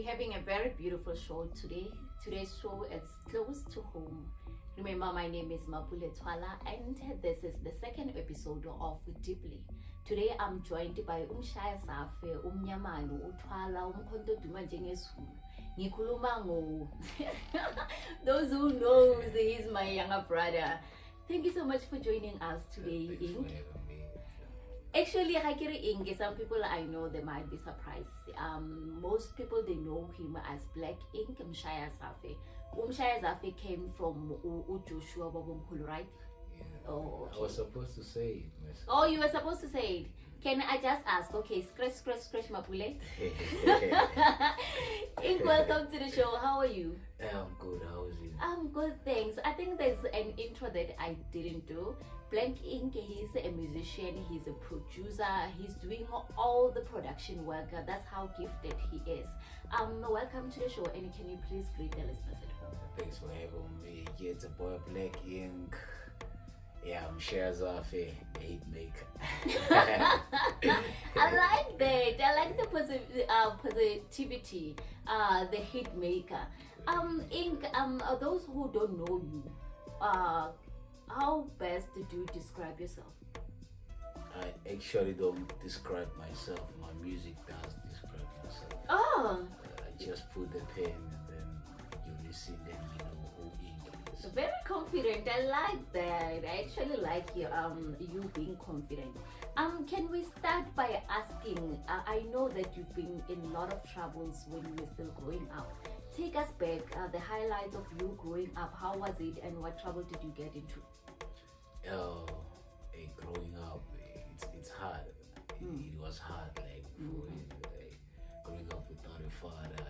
we're having a very beautiful show today. Today's show is close to home. Remember, my name is Mapule Twala, and this is the second episode of Deeply. Today, I'm joined by Mshayazafe, Umnyamano, Twala, Umkhonto Duma njengeSulu. Ngikhuluma ngo. Those who know, he's my younger brother. Thank you so much for joining us today, Ink. Actually, Ink, some people I know, they might be surprised. Most people, they know him as Blackink, Mshayazafe. Mshayazafe came from Joshua Babumkhulu, right? Yeah. Oh, okay. I was supposed to say it myself. Oh, you were supposed to say it. Can I just ask? Okay, scratch, Mapule. Ink, welcome to the show. How are you? I'm good. How is you? I'm good, thanks. I think there's an intro that I didn't do. Blackink, he's a musician, he's a producer, he's doing all the production work. That's how gifted he is. Welcome to the show, and can you please greet the listeners at home? Thanks for having me. Yeah, it's a boy Blackink. Yeah, I'm Mshayazafe, the hit maker. I like that. I like the positivity, the hit maker. Ink, those who don't know you, how best did you describe yourself? I actually don't describe myself. My music does describe myself. Oh, I just put the pen and then you listen, then you know who Ink is. very confident. I like that. I actually like you being confident. Can we start by asking? I know that you've been in a lot of troubles when you were still growing up. Take us back, the highlights of you growing up. How was it, and what trouble did you get into? Growing up, it's hard. It was hard, like, growing up without a father.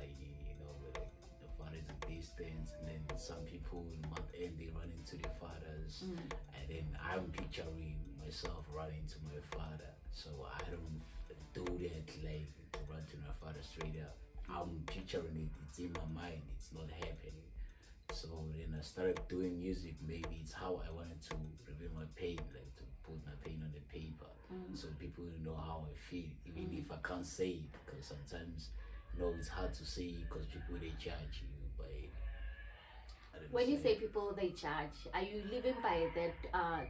The father is a distance, and then some people in month end they run into their fathers, and then I'm picturing myself running to my father. So I don't do that, like, to run to my father straight up. I'm picturing it. It's in my mind. It's not happening. So then I started doing music. Maybe it's how I wanted to reveal my pain, like to put my pain on the paper, so people know how I feel, even if I can't say it, because sometimes, it's hard to say because people they judge you. When you say people they judge, are you living by that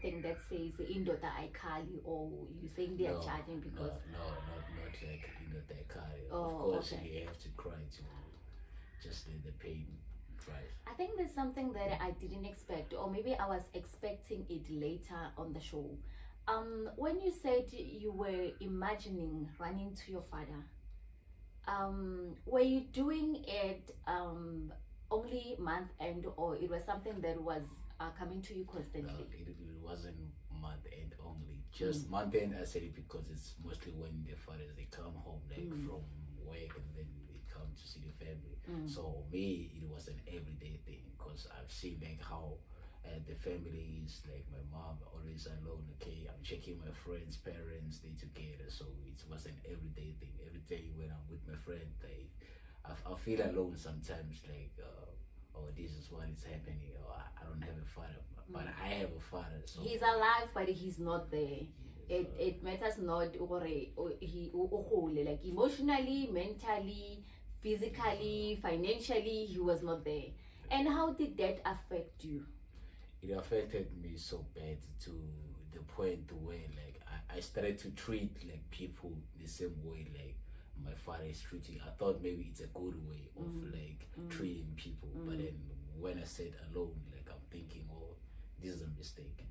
thing that says Indota Aikali, or you saying they are judging because? No, not like Indota Aikali. Oh, of course, okay. you have to cry to just let the pain cry. I think there's something that I didn't expect, or maybe I was expecting it later on the show. When you said you were imagining running to your father, were you doing it only month end, or it was something that was coming to you constantly? No, it wasn't month end only. Just month end, I said it because it's mostly when the fathers they come home from work and then they come to see the family. So me, it was an everyday thing because I've seen like how the family is, like my mom always alone. Okay, I'm checking my friends' parents, they together. So it was an everyday thing. Every day when I'm with my friend, I feel alone sometimes, like, this is what is happening, or I don't have a father, but I have a father. So he's alive, but he's not there. It matters not like emotionally, mentally, physically, financially, he was not there. And how did that affect you? It affected me so bad to the point where, like, I started to treat like people the same way like my father is treating. I thought maybe it's a good way of like treating people, but then when I said alone, like, I'm thinking, oh, this is a mistake.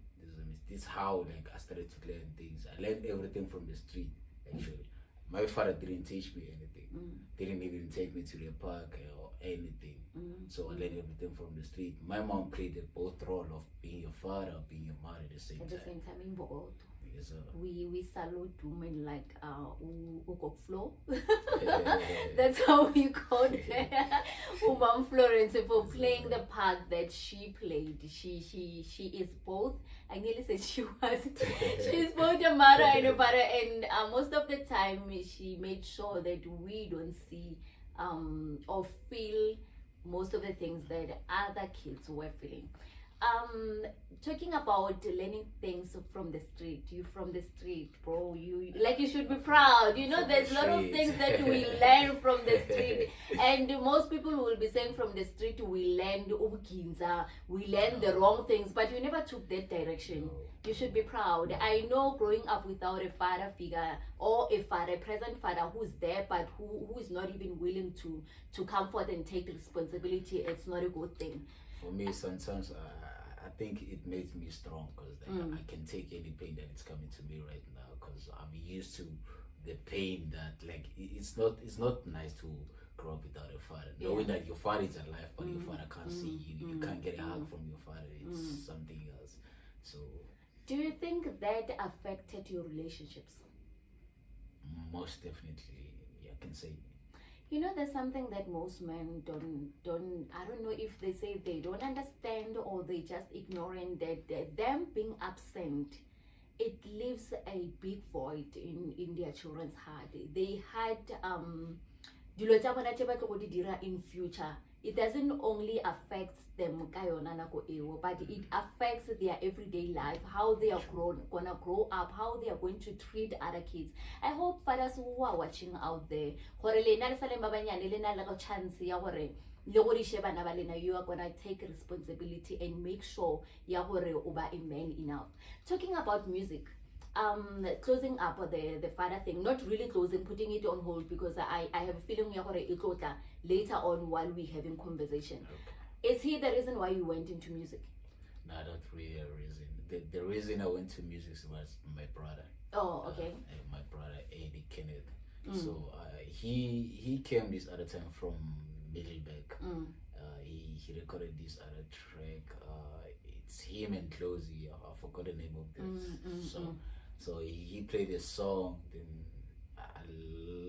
This is how, like, I started to learn things. I learned everything from the street. Actually, my father didn't teach me anything. Didn't even take me to the park or anything. So I learned everything from the street. My mom played the both role of being your father, being your mother at the same time. At the same time, in Bogoto. Yes, We salute women like Flo. That's how we call her. Woman Florence, for playing the part that she played. She is both. I nearly said she was. She's both a mother and a father, and most of the time she made sure that we don't see or feel most of the things that other kids were feeling. Talking about learning things from the street. You from the street, bro. You like, you should be proud. You know, From there's a the lot of street. things that we learn from the street, and most people will be saying from the street we learned ubukinza, we learned the wrong things, but you never took that direction. No. You should be proud. I know growing up without a father figure, or a father, a present father who's there but who is not even willing to come forth and take responsibility, it's not a good thing. For me, sometimes I think it makes me strong, because I can take any pain that is coming to me right now, because I'm used to the pain that, like, it's not nice to grow up without a father, knowing that your father is alive but your father can't see you, you can't get a hug from your father. It's something else. So Do you think that affected your relationships? most definitely, yeah, I can say. You know, there's something that most men don't I don't know if they say they don't understand or they just ignorant, that them being absent, it leaves a big void in their children's heart. They had dilo tsa bona tse ba tlo go di dira in future. It doesn't only affect them ka yona nako eo, but it affects their everyday life, how they are gonna grow up, how they are going to treat other kids. I hope fathers who are watching out there, gore lena le saleng ba banyane le na le go chance ya gore le go di sheba na ba lena, you are gonna take responsibility and make sure ya gore o ba a man enough. Talking about music, closing up the father thing, not really closing, putting it on hold, because I have a feeling ya gore it will later on while we having conversation. Okay. Is he the reason why you went into music? No, not really a reason. The reason I went to music was my brother. Oh, okay. My brother Eddie Kenneth. So he came this other time from Middleburg. He recorded this other track. It's him and Closey. I forgot the name of this song. So he played a song. Then I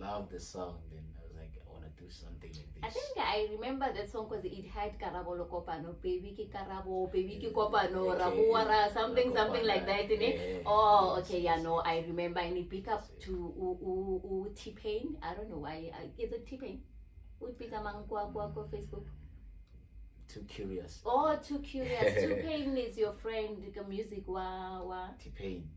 loved the song. Then I was like, I want to do something like this. I think I remember that song because it had Karabo lo kopano, baby ki karabo, baby ki kopano, rabuara, something like that. Oh, okay, yeah, no, I remember. And it pick up to T-Pain. I don't know why. Is it T-Pain? Would pick up on Facebook. Too curious. Oh, Too Curious. T-Pain is your friend. The music wa. T-Pain.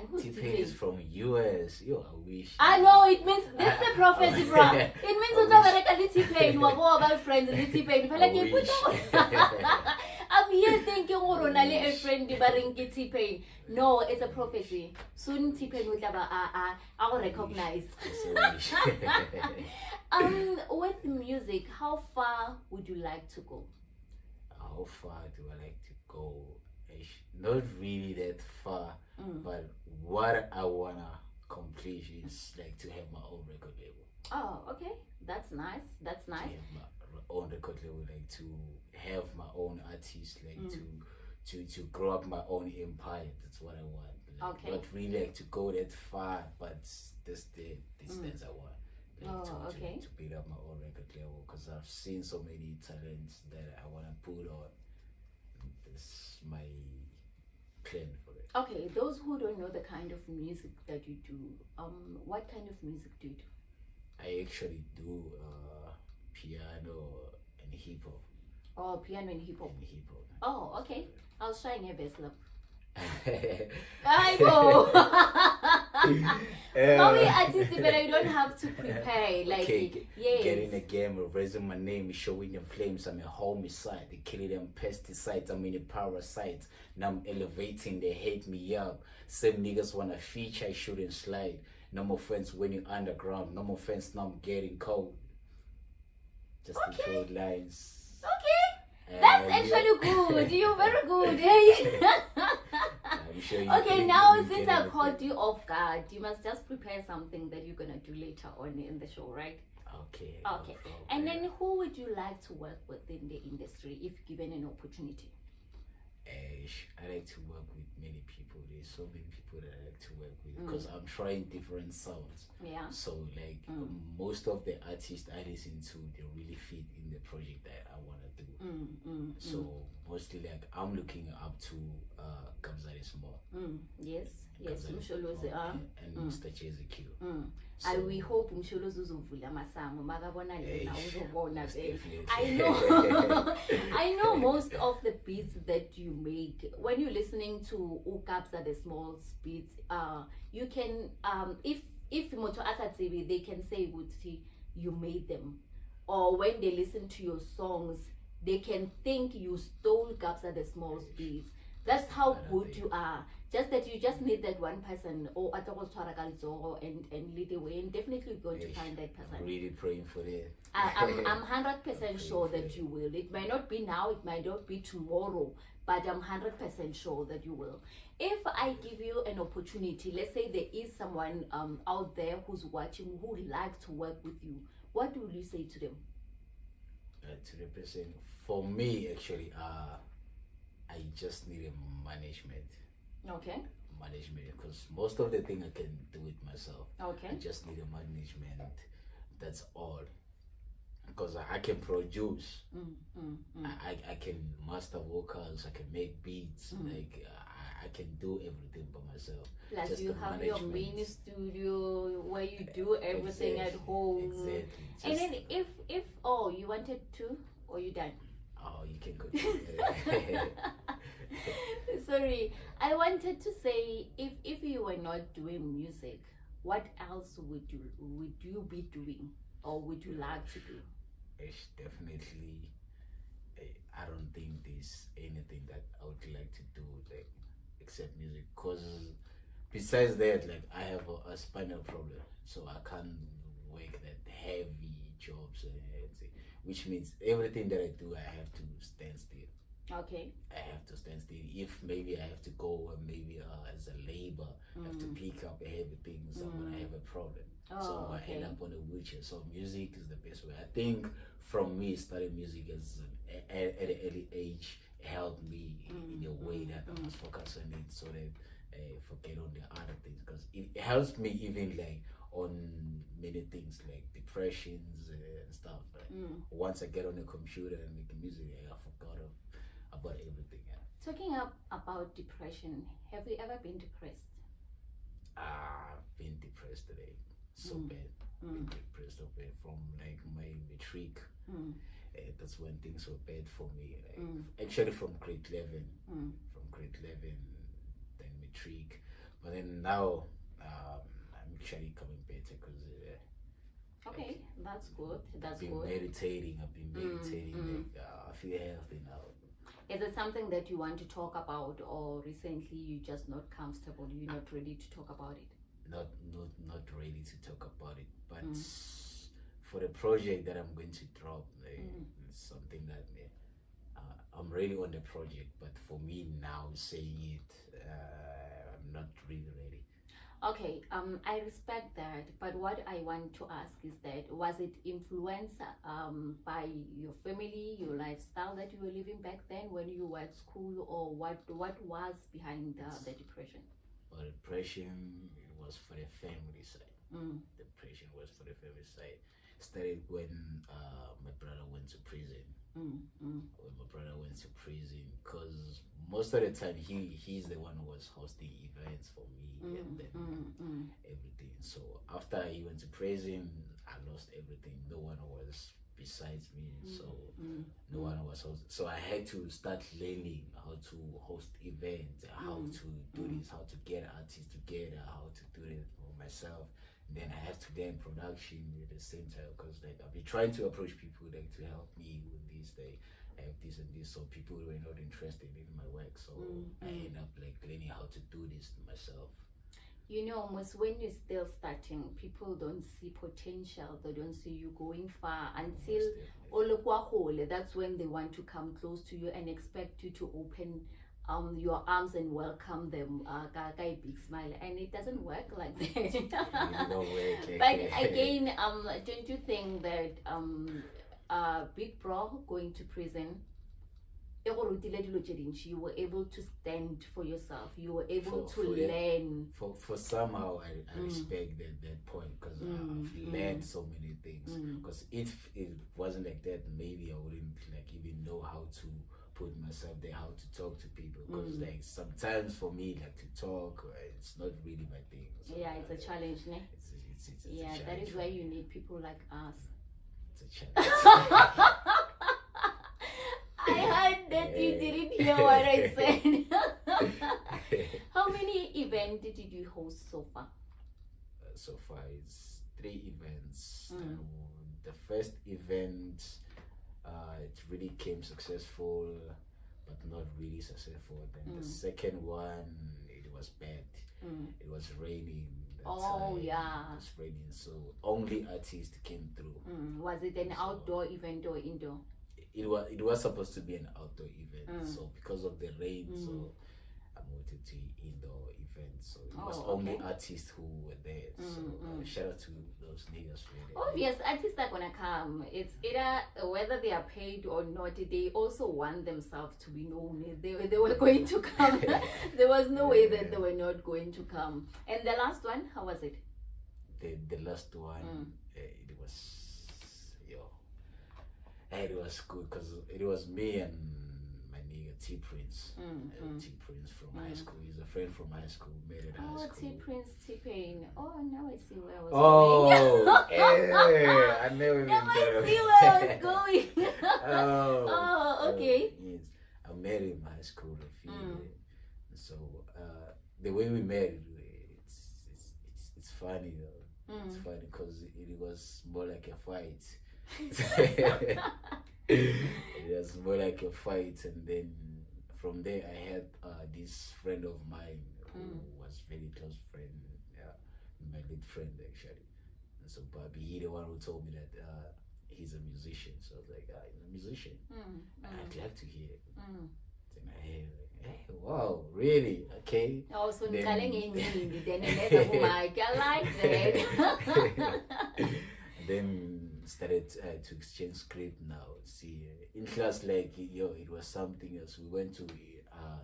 Who's T-Pain is from US. Yo, I wish. I know, it means this is the prophecy, bro. It means you know very T-Pain. We're all about friends. T-Pain. I'm here thinking Ronali a friend Barinki T-Pain. No, it's a prophecy. Soon T-Pain will have I will recognize. With music, how far would you like to go? How far do I like to go? Not really that far, but what I wanna accomplish is like to have my own record label. Oh, okay, that's nice. That's nice. To have my own record label, like to have my own artists, like to grow up my own empire. That's what I want. Like, Okay. Not really like to go that far, but this distance I want. Like okay. to build up my own record label, because I've seen so many talents that I wanna put on. That's my plan for it. Okay, those who don't know the kind of music that you do, what kind of music do you do? I actually do piano and hip hop. Oh, piano and hip hop. Oh, okay. I'll try and have a slap. I go. Probably artist, but I don't have to prepare. Like, okay, yes. Get in the game, raising my name, showing them flames. I'm a homicide, they killing them pesticides. I'm in the parasites. Now I'm elevating, they hate me up. Same niggas wanna feature, I shouldn't slide. No more friends winning underground. No more friends, now I'm getting cold. Just the code lines. Okay. That's actually good. You're very good. Hey. I'm sure you Okay, can- now you since can I caught you off guard, you must just prepare something that you're gonna do later on in the show, right? Okay. Okay. And then who would you like to work with in the industry if given an opportunity? I like to work with many people. There's so many people that I like to work with, because I'm trying different sounds. Yeah. So like most of the artists I listen to, they really fit in the project that I want to do. So mostly like I'm looking up to Kabzari Small. Yes, Kabzari Msholozi Small and Mr. Q. I we hope Msholozi uzovula masango makabona lena uzobona vele. Definitely. I know I know most of the beats that you make when you're listening to Ukabza the Small beats, you can if Moto Atatsebi, they can say ukuthi you made them, or when they listen to your songs they can think you stole Kabza the Small's beats. That's how good you are. Just that you just need that one person, or and lead the way, and definitely you're going to find that person. I'm really praying for that. I'm 100% sure that you will. It might not be now, it might not be tomorrow, but I'm 100% sure that you will. If I give you an opportunity, let's say there is someone out there who's watching who would like to work with you, what will you say to them? To the person, for me actually, I just need a management. Okay. Management, because most of the thing I can do it myself. Okay. I just need a management. That's all. Because I can produce. I can master vocals. I can make beats. Like I can do everything by myself. Plus just you have your mini studio where you do everything at home. Exactly. And then if you wanted to, or you done? Oh, you can go. Sorry, I wanted to say if you were not doing music, what else would you be doing, or would you like to do? It's definitely. I don't think there's anything that I would like to do like except music. Cause besides that, like I have a spinal problem, so I can't work that heavy jobs, which means everything that I do, I have to stand still. Okay. I have to stand still. If maybe I have to go maybe as a labor, I have to pick up heavy things when I have a problem. So I end up on a wheelchair. So music is the best way. I think from me starting music at an early age helped me in a way that I was focused on it, so that I forget on the other things, because it helps me even like on many things like depressions and stuff. Once I get on the computer and make music, I forgot about everything. Talking about depression, have you ever been depressed? I've been depressed today, so bad. Been depressed so bad from like my matric. That's when things were bad for me. Like, actually, from grade 11, then matric, but then now I'm actually coming better because. Okay, that's good. I've been meditating. Like, I feel healthy now. Is it something that you want to talk about, or recently you're just not comfortable? You're not ready to talk about it? Not ready to talk about it. But for the project that I'm going to drop, it's something that I'm really on the project. But for me now, saying it, I'm not really ready. Okay, I respect that, but what I want to ask is that, was it influenced by your family, your lifestyle that you were living back then when you were at school, or what was behind the depression? Well, depression was for the family side. Depression was for the family side. Started when my brother went to prison. When my brother went to prison, because most of the time he's the one who was hosting events for me and then everything. So after he went to prison, I lost everything. No one was besides me, so no one was host. So I had to start learning how to host events, how to do this, how to get artists together, how to do it for myself. Then I have to learn production at the same time, because like I've been trying to approach people like to help me with this. They have this and this, so people were not interested in my work. So I end up like learning how to do this myself. You know, almost when you're still starting, people don't see potential. They don't see you going far until that's when they want to come close to you and expect you to open your arms and welcome them, big smile, and it doesn't work like that. But again, don't you think that big bro going to prison, you were able to stand for yourself, you were able to learn? For somehow I respect that point, because I've learned so many things. Because if it wasn't like that, maybe I wouldn't like even know how to put myself there, how to talk to people, because like sometimes for me, like to talk, it's not really my thing. So, yeah, it's a challenge, ne? It's a Yeah, challenge that is for why me. you need people like us. It's a challenge. I heard that you didn't hear what I said. How many events did you host so far? So far, it's 3 events. The first event, it really came successful, but not really successful. Then the second one, it was bad. It was raining. Oh, yeah. It was raining, so only artists came through. Was it an outdoor event or indoor? It was supposed to be an outdoor event. So because of the rain, so I moved it to indoor event. So it was only artists who were there. So shout out to those niggas really. Obvious, artists are gonna come. It's either whether they are paid or not, they also want themselves to be known. They were going to come. There was no way that they were not going to come. And the last one, how was it? The last one, it was it was good because it was me and my nigga T Prince. T Prince from high school. He's a friend from high school. Met at high school. T Prince, T Pain. Oh, now I see where I was going. I never even now I see where I was going. Okay. Yes. I met him in high school a few years. So the way we met, it's funny though. It's funny because it was more like a fight. It was more like a fight, and then from there I had this friend of mine who was very close friend, my good friend actually. And so Bobby, he the one who told me that he's a musician. So I was like, he's a musician. I'd like to hear it. Then I heard hey, wow, really? Okay. Oh, so then I like that. Then started to exchange script now. See, in class, like, it was something else. We went to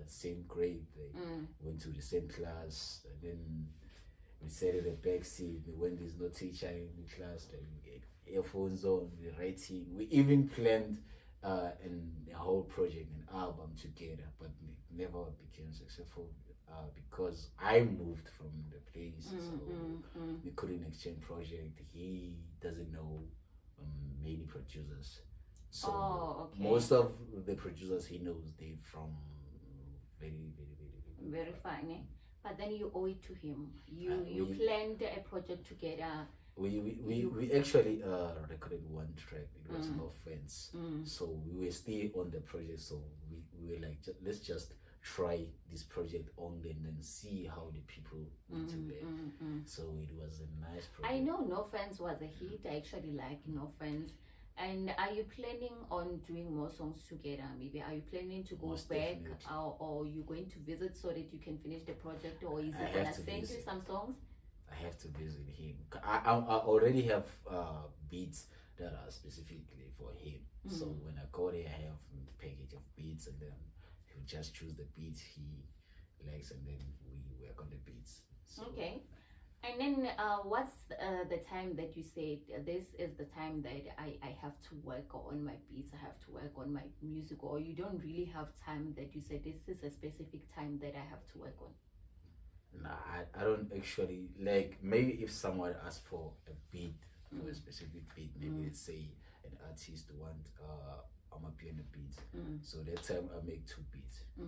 same grade, like, went to the same class, and then we sat in the back seat when there's no teacher in the class, like, we get earphones on, we're writing. We even planned a whole project, an album together, but it never became successful because I moved from the place, so we couldn't exchange project. He doesn't know many producers, so most of the producers he knows, they from very fine, eh? But then you owe it to him. You planned a project together. We actually recorded one track. It was No Offense. So we were still on the project, so we were like, let's just try this project only and then see how the people do it. So it was a nice project. I know No Offense was a hit. I actually like No Offense. And are you planning on doing more songs together? Maybe are you planning to go back, or you going to visit so that you can finish the project, or is he gonna send you some songs? I have to visit him. I already have beats that are specifically for him. So when I go there, I have a package of beats, and then he'll just choose the beats he likes, and then we work on the beats. So, okay. And then what's the time that you say this is the time that I have to work on my beats, I have to work on my music, or you don't really have time that you say this is a specific time that I have to work on? Nah, I don't actually, like, maybe if someone asks for a beat, for a specific beat, maybe let's say an artist want I'm a piano beat, so that time I make 2 beats. I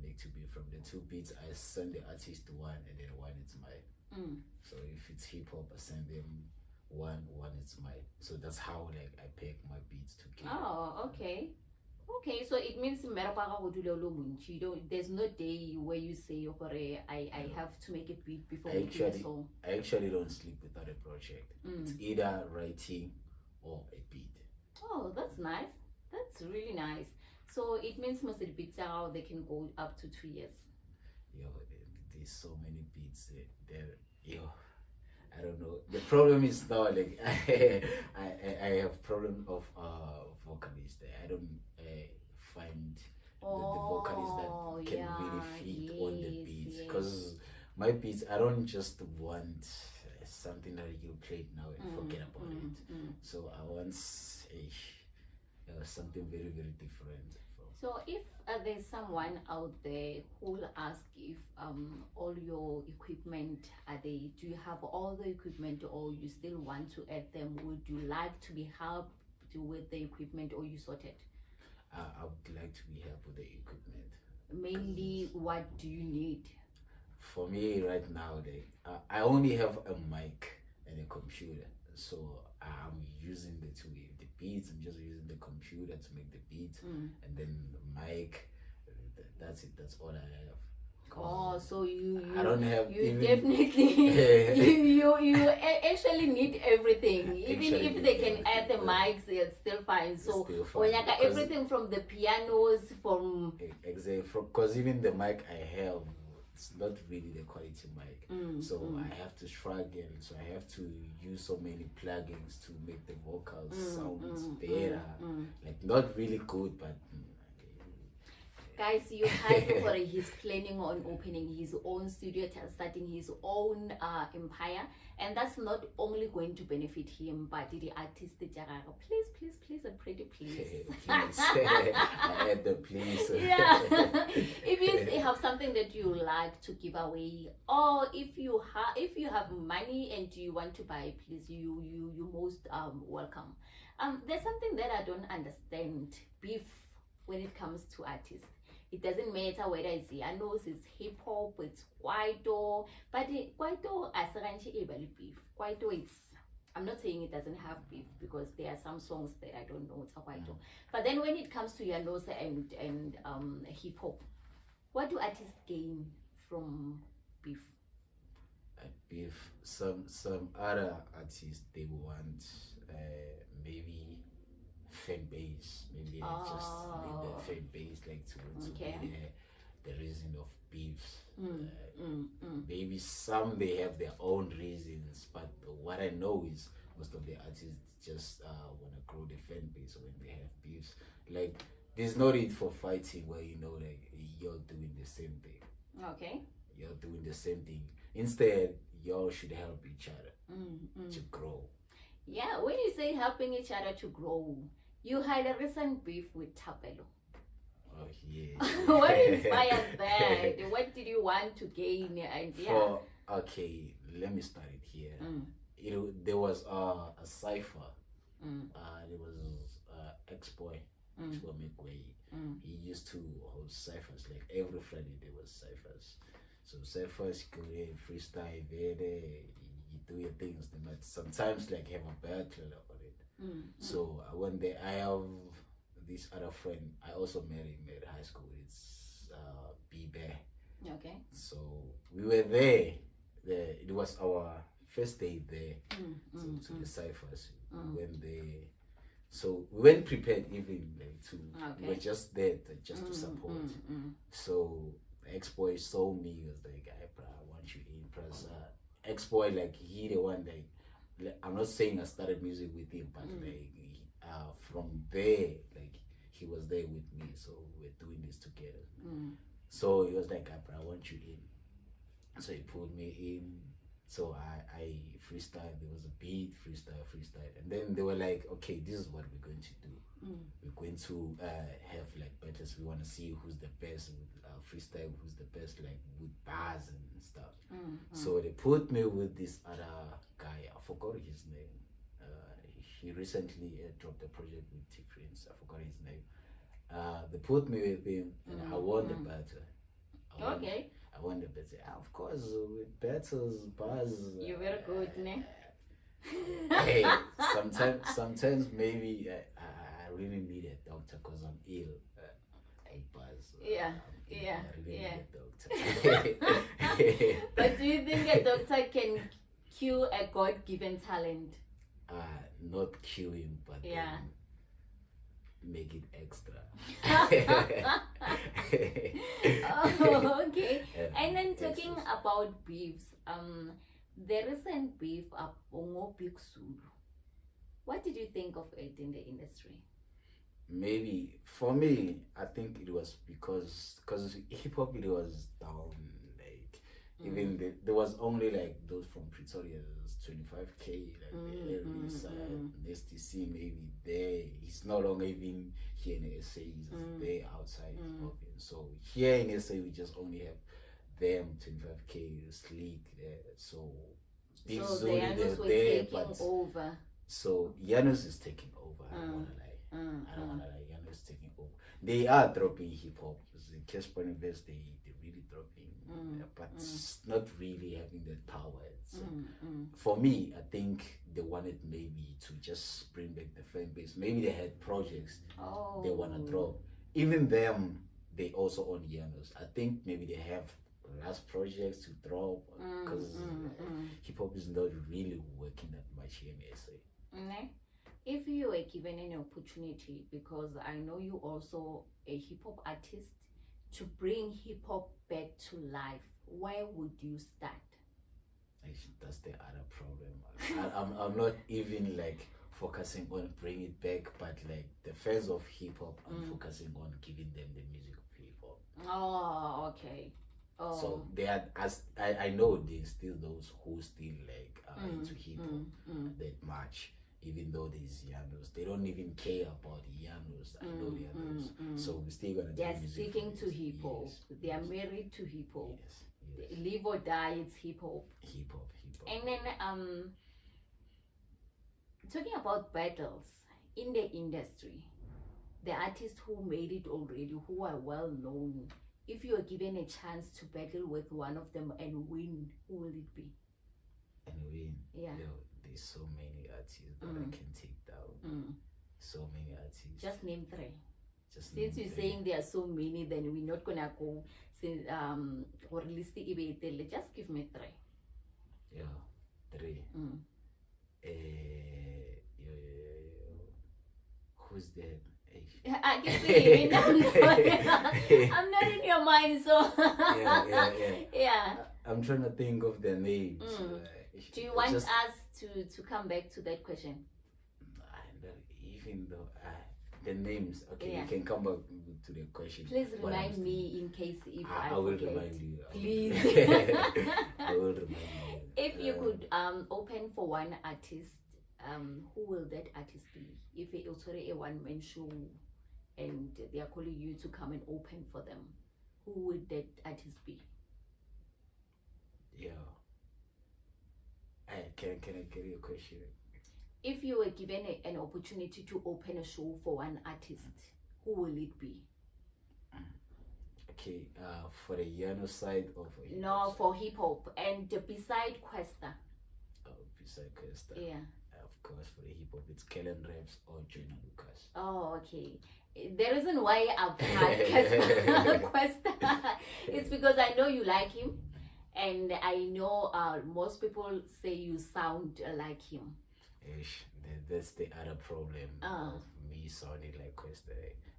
make 2 beats. From the 2 beats I send the artist one, and then one is mine. So if it's hip hop, I send them one is mine. So that's how, like, I pick my beats together. Oh, okay. Okay, so it means there's no day where you say, okay, I have to make a beat before we do a song. I actually don't sleep without a project. It's either writing or a beat. Oh, that's nice. That's really nice. So it means most of the beats are they can go up to 2 years. There's so many beats there. I don't know. The problem is now, like, I have problem of vocalists. I don't find the vocalists that can really fit on the beats, because my beats, I don't just want something that you play now and forget about it. So I want something very, very different. So if there's someone out there who will ask if all your equipment are they, do you have all the equipment or you still want to add them? Would you like to be helped with the equipment or you sorted? I would like to be helped with the equipment. Mainly, what do you need? For me right now, I only have a mic and a computer, so I'm using the two. The beats, I'm just using the computer to make the beats, and then the mic. That's it. That's all I have. Oh, so you I don't have you even, definitely actually need everything. Even Actually if need they can everything, add the yeah. mics, it's still fine. So still fine, when you got because- everything from the pianos, from exactly, because even the mic I have, it's not really the quality mic. So I have to struggle. So I have to use so many plugins to make the vocals sound better. Like not really good, but. guys, you heard what he's planning on opening his own studio, starting his own empire, and that's not only going to benefit him, but the artist, the Jaraga. Please, a pretty please. Please. I had the please. Yeah. If you have something that you like to give away, or if you have money and you want to buy, please, you most welcome. There's something that I don't understand. Beef when it comes to artists. It doesn't matter whether it's Yanos, it's hip hop, it's Kwaito, but Kwaito asranchi ebali beef. Kwaito, it's, I'm not saying it doesn't have beef because there are some songs that I don't know it's a Kwaito. But then when it comes to Yanos and hip hop, what do artists gain from beef? Beef. Some other artists, they want maybe fan base. Maybe they just need the fan base, like to be the reason of beefs. Maybe some they have their own reasons, but what I know is most of the artists just want to grow the fan base when they have beefs. Like there's no need for fighting where like you're doing the same thing. Okay. You're doing the same thing. Instead, y'all should help each other to grow. Yeah, when you say helping each other to grow, you had a recent beef with Tapelo. Oh yeah. What inspired that? What did you want to gain? And Okay, let me start it here. There was a cipher. There was ex-boy, ex-boy Mapule. He used to hold ciphers. Like every Friday there was ciphers. So ciphers, you go in freestyle, you do your things. But sometimes like have a battle about it. So one day I have this other friend. I also met him at high school. It's B Bear. Okay. So we were there. It was our first day there. To the ciphers. We went there. So we weren't prepared even like to. We were just there just to support. So the ex-boy saw me. He was like, "Hey, bro, I want you in." Plus, ex-boy like he the one like I'm not saying I started music with him, but from there like he was there with me. So we're doing this together. So he was like, "I want you in." So he pulled me in. So I freestyle. There was a beat, freestyle, and then they were like, "Okay, this is what we're going to do. We're going to have like battles. We want to see who's the best with freestyle, who's the best like with bars and stuff." So they put me with this other guy. I forgot his name. He recently dropped a project with T Prince. I forgot his name. They put me with him, and I won the battle. I won the battle. Of course, with battles, bars. You're very good, ne? Hey, sometimes maybe I really need a doctor because I'm ill. I buzz. Yeah. I really need a doctor. But do you think a doctor can cure a God-given talent? Not cure him, but make it extra. Oh, okay. And then talking about beefs, the recent beef up Ongo Big Zulu. What did you think of it in the industry? Maybe for me, I think it was because hip hop it was down. Like Even there was only like those from Pretoria, it was 25K, like the early side. Next to see maybe there, he's no longer even here in SA, he's there outside of it. So here in SA, we just only have them 25K sleek there. So this So Zulu, the Janus were there, taking but over. so Janus is taking over. I don't wanna lie. I don't wanna lie. Janus is taking over. They are dropping hip hop. The Casper Invest, they really dropping, but it's not really having that power. For me, I think they wanted maybe to just bring back the fan base. Maybe they had projects they wanna drop. Even them, they also own Janus. I think maybe they have last projects to drop because hip hop is not really working that much here in SA. If you were given an opportunity, because I know you also a hip hop artist, to bring hip hop back to life, where would you start? That's the other problem. I'm not even like focusing on bring it back, but like the fans of hip hop, I'm focusing on giving them the music of hip hop. Oh, okay. Oh. So they are, as I know, there's still those who still like are into hip hop that much. Even though there's Janus, they don't even care about Janus. I know Janus. So we're still gonna. They are sticking to hip hop. Yes, they are married to hip hop. Yes. Live or die, it's hip hop. Hip hop. And then talking about battles in the industry, the artists who made it already, who are well known, if you are given a chance to battle with one of them and win, who will it be? And win. Yeah. There's so many artists that I can take down. So many artists. Just name three. Since you're saying there are so many, then we're not gonna go since or list it. Just give me three. Yeah, three. Who's that? I can see. I'm not in your mind, so yeah. I'm trying to think of their names. Do you want us to come back to that question? Even though the names, okay, you can come back to the question. Please remind me in case if I will forget. remind you. Please. I will remind you. If you could open for one artist, who will that artist be? If it's already a one-man show and they are calling you to come and open for them, who would that artist be? Yeah. Can I get your question? If you were given an opportunity to open a show for one artist, who will it be? Okay, for the Yano side or for hip-hop? No, for hip hop. And beside Questa. Oh, beside Questa. Yeah. Of course, for the hip hop, it's Kellen Reps or Jonah Lucas. Oh, okay. The reason why I've had Questa is because I know you like him, and I know most people say you sound like him. That's the other problem of me sounding like Questa.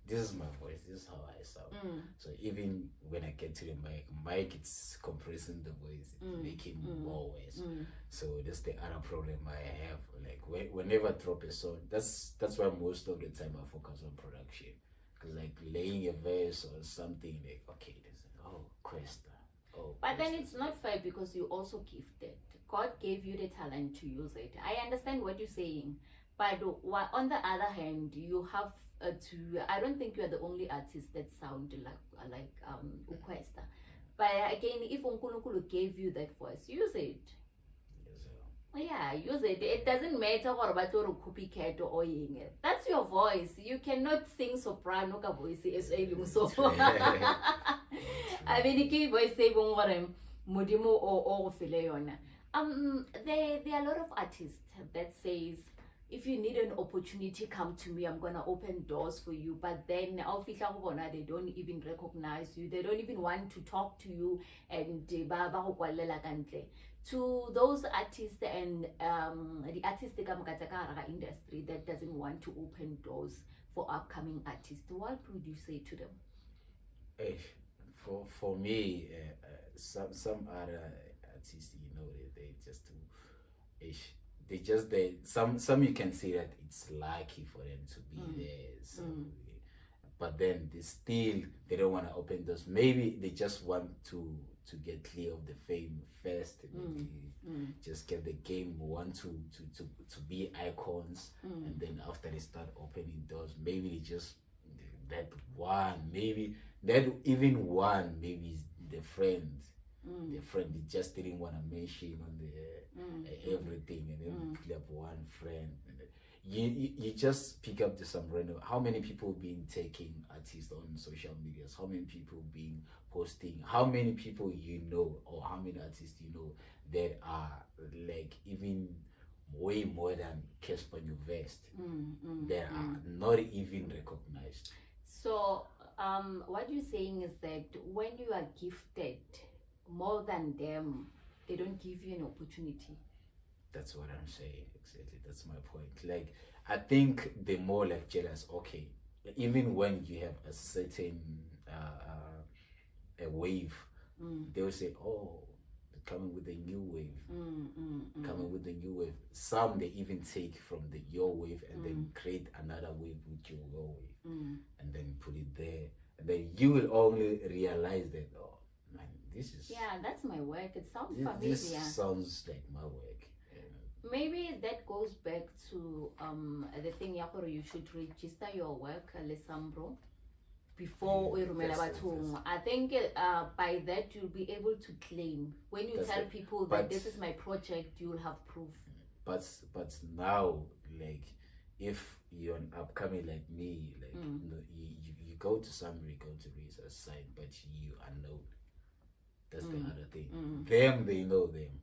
This is my voice, this is how I sound. So even when I get to the mic it's compressing the voice, it's making more worse. So that's the other problem I have. Like whenever I drop a song, that's why most of the time I focus on production. Because like laying a verse or something, like okay, Questa. But then it's not fair because you also gifted. God gave you the talent to use it. I understand what you're saying, but on the other hand, you have I don't think you are the only artist that sound like Questa. But again, if Unkulunkulu gave you that voice, use it. Yeah, use it. It doesn't matter what about your copycat or ying. That's your voice. You cannot sing soprano ka voice as so. I mean, the voice say modimo or fileona. There are a lot of artists that says, if you need an opportunity, come to me. I'm gonna open doors for you. But then they don't even recognize you. They don't even want to talk to you. And to those artists and the artistic industry that doesn't want to open doors for upcoming artists, what would you say to them? For me, some other artists, some you can say that it's lucky for them to be there. So, but then they don't want to open doors. Maybe they just want to to get clear of the fame first, maybe just get the game one to be icons, and then after they start opening doors, maybe they just that one, maybe that even one, maybe is the friend. The friend they just didn't want to mention on the everything, and then pick up one friend. And then you just pick up to some random. How many people being taking artists on social medias? How many people being posting? How many people you know, or how many artists you know that are like even way more than Casper New Vest that are not even recognized? So what you're saying is that when you are gifted more than them, they don't give you an opportunity. That's what I'm saying. Exactly. That's my point. Like, I think they're more like jealous. Okay, even when you have a certain a wave, they will say, "Oh, they're coming with a new wave, coming with a new wave." Some they even take from your wave and then create another wave with your wave, and then put it there, and then you will only realize that, oh man, this is that's my work. It sounds familiar. This sounds like my work. Maybe that goes back to the thing you should register your work Alessandro before we rumela bathong. I think by that you'll be able to claim when you tell people that this is my project, you'll have proof. But now, like, if you're an upcoming like me, like you go to somebody, go to research site, but you are known. That's the other thing. Them, they know them.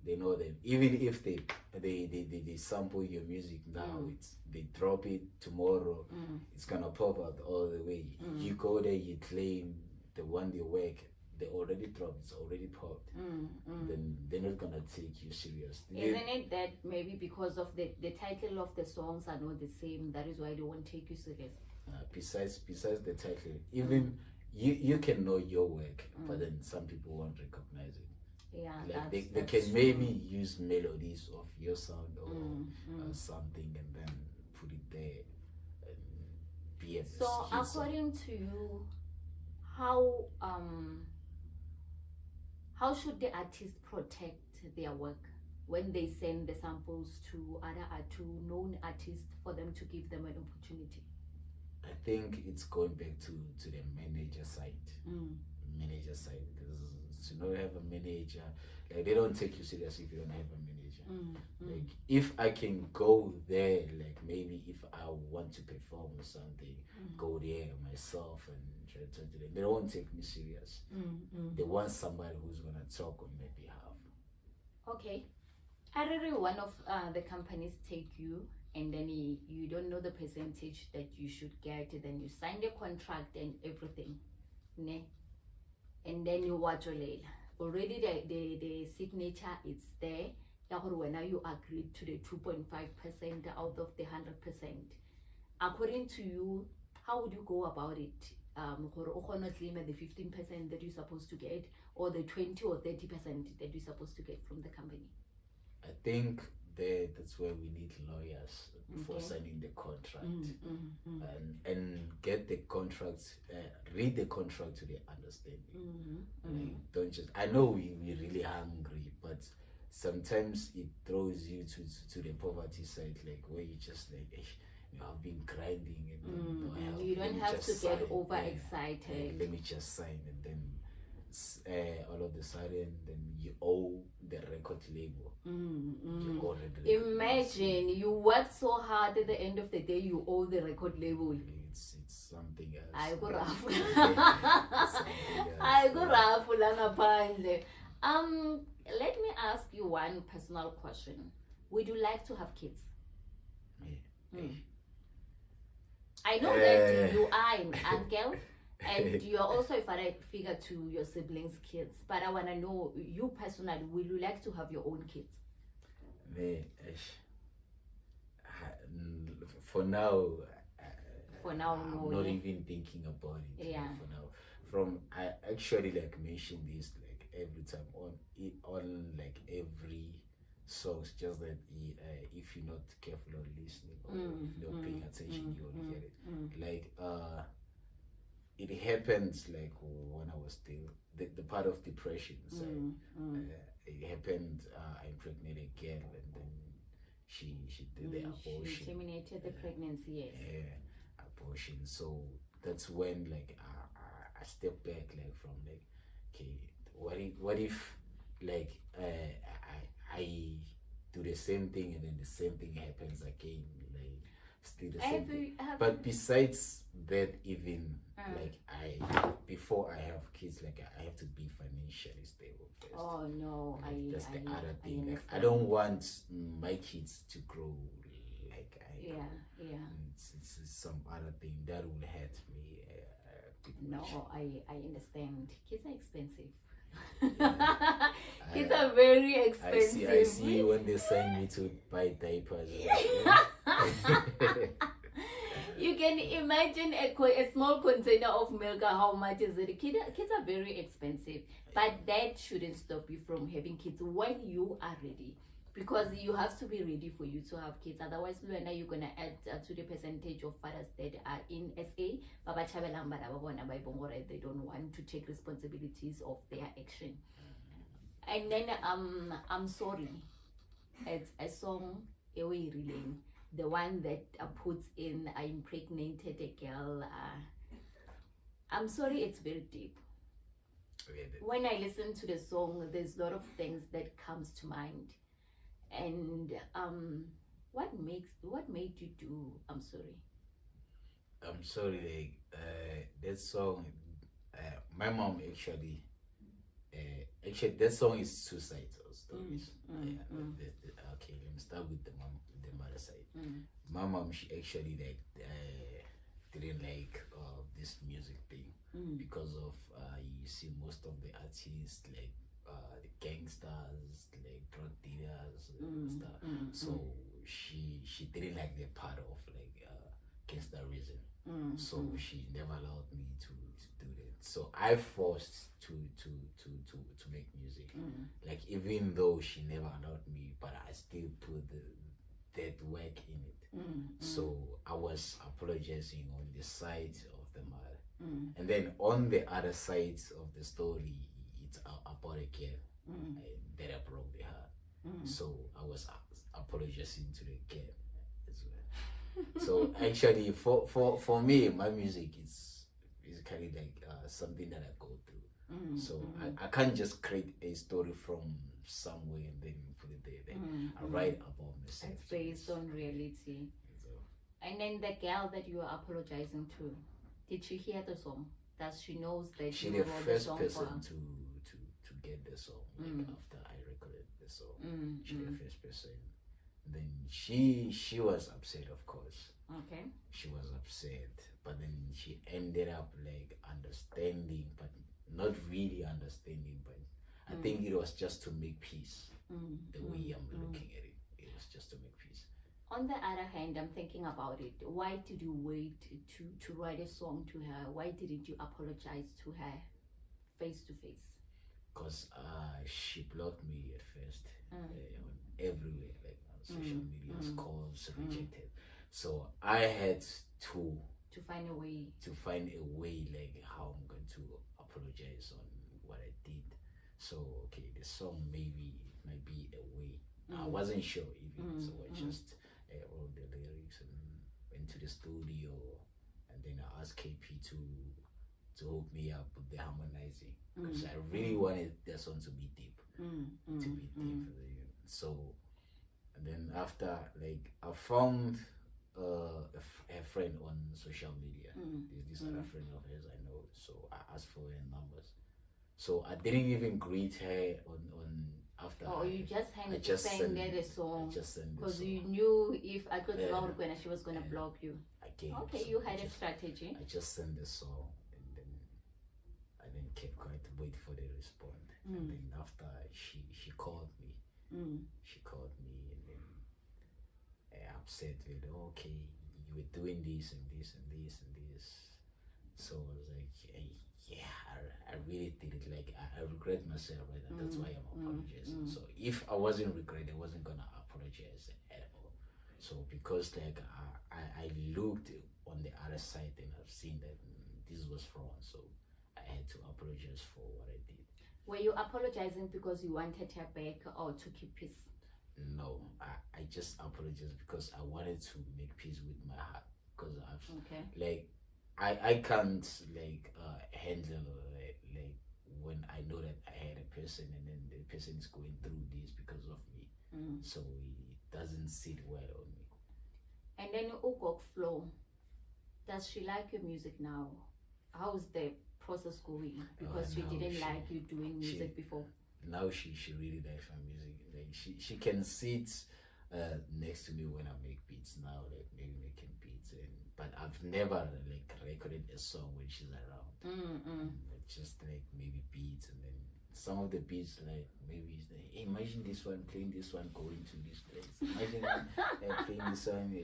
They know them. Even if they sample your music now, they drop it tomorrow, it's gonna pop out all the way. You go there, you claim the one they work, they already dropped, it's already popped. Then they're not gonna take you serious. Isn't it that maybe because of the title of the songs are not the same, that is why they won't take you serious? Besides the title, even you can know your work, but then some people won't recognize it. Yeah, like they can maybe use melodies of your sound or something, and then put it there and be at the So according to you, how should the artist protect their work when they send the samples to to known artists for them to give them an opportunity? I think it's going back to the manager side. Manager side, because to not have a manager, like they don't take you serious if you don't have a manager. Like if I can go there, like maybe if I want to perform or something, go there myself and try to talk to them. They won't take me serious. They want somebody who's gonna talk on their behalf. Okay, I really one of the companies take you, and then you don't know the percentage that you should get, then you sign the contract and everything, ne? And then you watch already the signature is there. When you agreed to the 2.5% out of the 100%. According to you, how would you go about it? Claim the 15% that you're supposed to get, or the 20 or 30% that you're supposed to get from the company? I think that's where we need lawyers before signing the contract, and get the contract, read the contract to the understanding. Like, don't just, I know we're really hungry, but sometimes it throws you to the poverty side, like where you just like, I've been grinding, and you don't have to get overexcited. Let me just sign, and then all of a sudden, then you owe the record label. Imagine you work so hard, at the end of the day you owe the record label. It's something else. I go let me ask you one personal question. Would you like to have kids? I know that you are an uncle and you are also a father figure to your siblings' kids, but I want to know, you personally, will you like to have your own kids? For now, no, I'm not even thinking about it. Yeah. For now, I actually like mention this like every time on like every songs, just that if you're not careful on listening or if you're not paying attention, you won't hear it. Like it happened like when I was still the part of depression. So it happened. I impregnated a girl, and then she did the abortion. She terminated the pregnancy. Yes. Yeah, abortion. So that's when like I stepped back like from like, okay, what if like I do the same thing and then the same thing happens again, like still the same thing. But besides that, even like before I have kids, like I have to be financially stable first. Oh no, like, that's the other thing. Like I don't want my kids to grow like I grow. It's some other thing that will hurt me. No, I understand. Kids are expensive. Yeah. Kids are very expensive. I see when they send me to buy diapers. You can imagine a small container of milk. How much is it? Kids are very expensive, but that shouldn't stop you from having kids when you are ready. Because you have to be ready for you to have kids. Otherwise, Luana, you're gonna add to the percentage of fathers that are in SA. They don't want to take responsibilities of their action. And then I'm sorry. It's a song, Ewe Relaying, the one that puts in I impregnated a girl. I'm sorry, it's very deep. When I listen to the song, there's a lot of things that comes to mind. And what made you do I'm sorry? I'm sorry, like that song, my mom actually that song is two sides of stories. Okay, let me start with the mother side. My mom, she actually like didn't like this music thing because of you see most of the artists like the gangsters, like drug dealers and stuff. So she didn't like the part of like gangsterism. So she never allowed me to do that. So I forced to make music. Like even though she never allowed me, but I still put that work in it. So I was apologizing on the side of the mother, and then on the other side of the story, it's about a girl that I broke the heart. So I was apologizing to the girl as well. So actually, for me, my music is kind of like something that I go through. So I can't just create a story from somewhere and then put it there. Then I write about myself. It's based on reality. So. And then the girl that you are apologizing to, did she hear the song? Does she knows that she you the wrote first the song person for her? to get the song like after I recorded the song. She the first person. Then she was upset, of course. Okay. She was upset, but then she ended up like understanding, but not really understanding. But I think it was just to make peace. The way I'm looking at it, it was just to make peace. On the other hand, I'm thinking about it. Why did you wait to write a song to her? Why didn't you apologize to her face to face? Because she blocked me at first, everywhere, like on social media, calls, rejected. So I had to find a way. Like how I'm going to apologize on what I did. So okay, the song maybe it might be a way. I wasn't sure even, so I just wrote the lyrics and went to the studio, and then I asked KP to hook me up with the harmonizing because I really wanted the song to be deep, So, and then after like I found a friend on social media. There's this other friend of hers I know, so I asked for her numbers. So I didn't even greet her on after. Oh, you just sent her the song. I just sent because you knew if I could she was gonna block you. Again, okay, so you had a strategy. I just sent the song and then I then kept quiet to wait for the response. And then after she called me. She called me and then upset with okay, you were doing this and this and this and this. So I was like, hey, yeah, I really did it. Like I regret myself right now. That's why I'm apologizing. So if I wasn't regret, I wasn't gonna apologize at all. So because like I looked on the other side and I've seen that this was wrong, so I had to apologize for what I did. Were you apologizing because you wanted her back or to keep peace? No, I just apologized because I wanted to make peace with my heart, because like I can't like handle like when I know that I had a person and then the person is going through this because of me. So it doesn't sit well on me. And then Ugok Flow, does she like your music now? How's the process going? Because she didn't like you doing music before. Now she really likes my music. Like she can sit next to me when I make beats now, like maybe making beats, but I've never like recorded a song when she's around. Just like maybe beats, and then some of the beats like maybe it's like, hey, imagine this one playing this one going to this place. Imagine playing this one.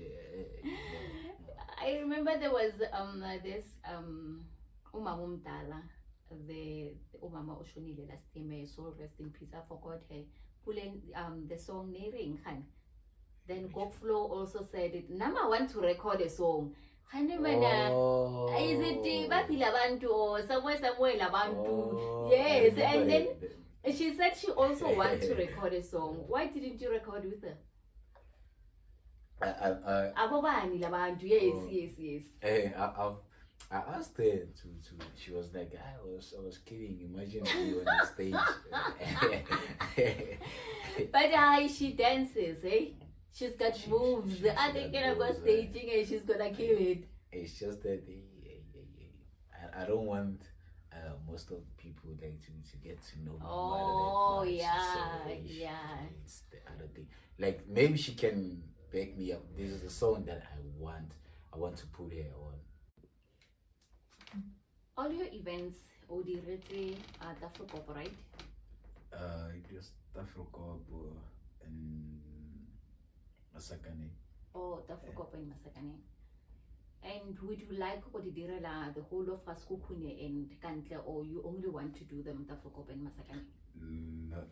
I remember there was this Umama Umdala, the Umama Oshonile last time, soul rest in peace. I forgot her. Pulling the song Nering Khan. Then Gokflow also said it. Nama want to record a song. Is it Bapila Bantu or somewhere Labantu? Yes, and then she said she also wants to record a song. Why didn't you record with her? Yes. Hey, I asked her to. She was like, I was kidding. Imagine me on the stage. But she dances, eh? She's got moves. I think about staging and she's gonna kill it. It's just that I don't want most of people like to get to know me. Oh yeah. It's the other thing. Like maybe she can back me up. This is a song that I want to put her on. All your events, Odirete at Tafrokop, right? It was Tafrokop and Masakane. Oh, Tafrokop and Masakane. And would you like Odidirela, the whole of Faskukune and Kantle, or you only want to do them Tafrokop and Masakane? Not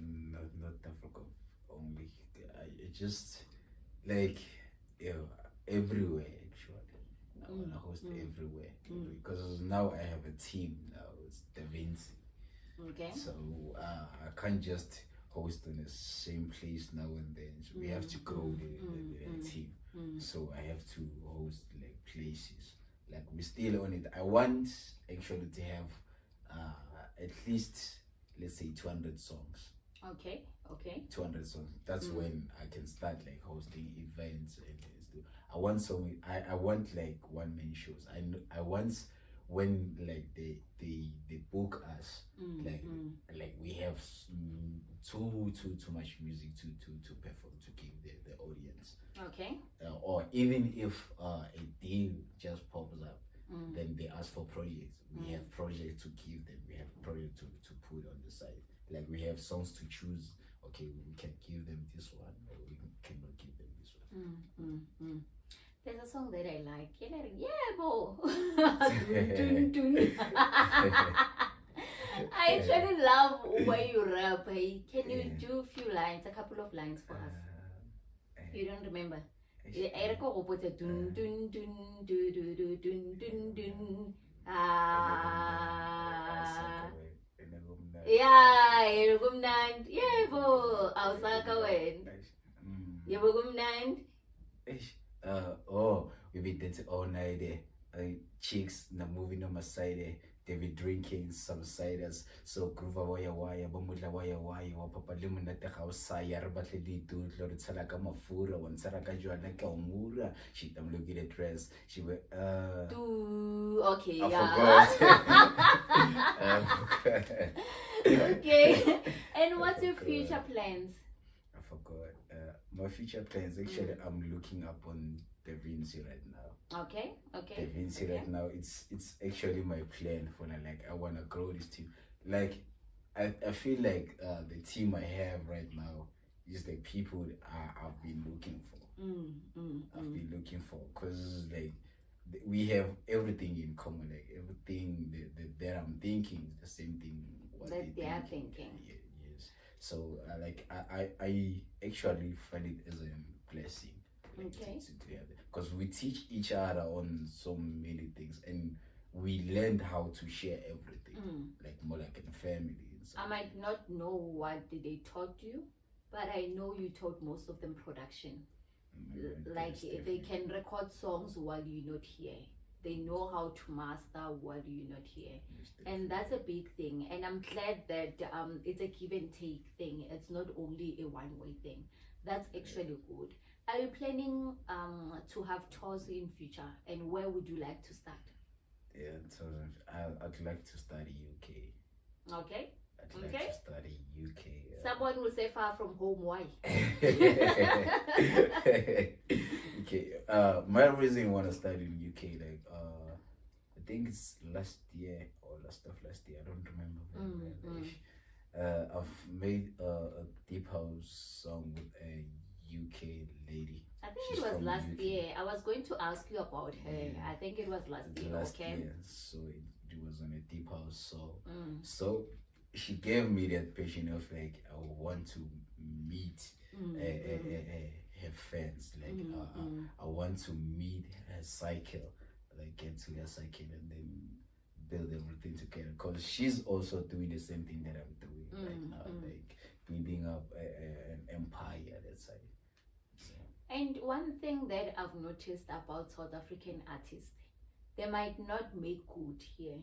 Tafrokop only. I just like everywhere actually. I want to host everywhere because now I have a team now. It's Da Vinci. Okay. So I can't just host in the same place now and then. So we have to grow the team. So I have to host like places. Like we're still on it. I want actually to have at least, let's say, 200 songs. Okay. 200 songs. That's when I can start like hosting events and stuff. I want I want like one man shows. I want when like they book us like we have too much music to perform to give the audience. Okay. Or even if a deal just pops up, then they ask for projects. We have projects to give them. We have projects to put on the side. Like we have songs to choose. Okay, we can give them this one, or we cannot give them this one. There's a song that I like. Yeah, bo. Dun, dun, dun. I actually love when you rap. Hey. Can you do a few lines, a couple of lines for us? You don't remember? Eriko Robote dun dun dun dun dun dun dun dun. Yeah, gumnand. Yeah, bo. Ausaka wen. Yebo gumnand. We've been dancing all night there. Chicks na moving on my side there. They be drinking some ciders. So groova waya bamudla waya wa papa limu na te khausa ya re batle di tu tlo re tsala ka mafura wa ntsara ka jwana ka umura. She I'm looking at dress. She went okay, I forgot. Okay. And what's your future plans? I forgot. My future plans actually I'm looking up on Da Vinci right now. Okay. Da Vinci right now. It's actually my plan for like I wanna grow this team. Like I feel like the team I have right now is the people I've been looking for. I've been looking for because like we have everything in common. Like everything that I'm thinking is the same thing that they are thinking. Yes. So like I actually find it as a blessing. Like, okay. Because we teach each other on so many things, and we learned how to share everything, like more like in a family. And so I might not know what they taught you, but I know you taught most of them production. Like they can record songs while you're not here. They know how to master while you're not here, and that's a big thing. And I'm glad that it's a give and take thing. It's not only a one-way thing. That's actually good. Are you planning to have tours in future, and where would you like to start? Yeah, so I'd like to study UK. Okay. I'd like to study UK. Someone will say far from home. Why? Okay. My reason I want to study in UK, like I think it's last year or last year. I don't remember very well. I've made a deep house song with a UK lady. I think it was last year. I was going to ask you about her. Yeah. I think it was last year. Year. So it was on a deep house song. So she gave me that passion of like I want to meet her fans, like I want to meet her cycle, like get to her cycle and then build everything together, because she's also doing the same thing that I'm doing right now, like building up an empire that side. So. And one thing that I've noticed about South African artists, they might not make good here.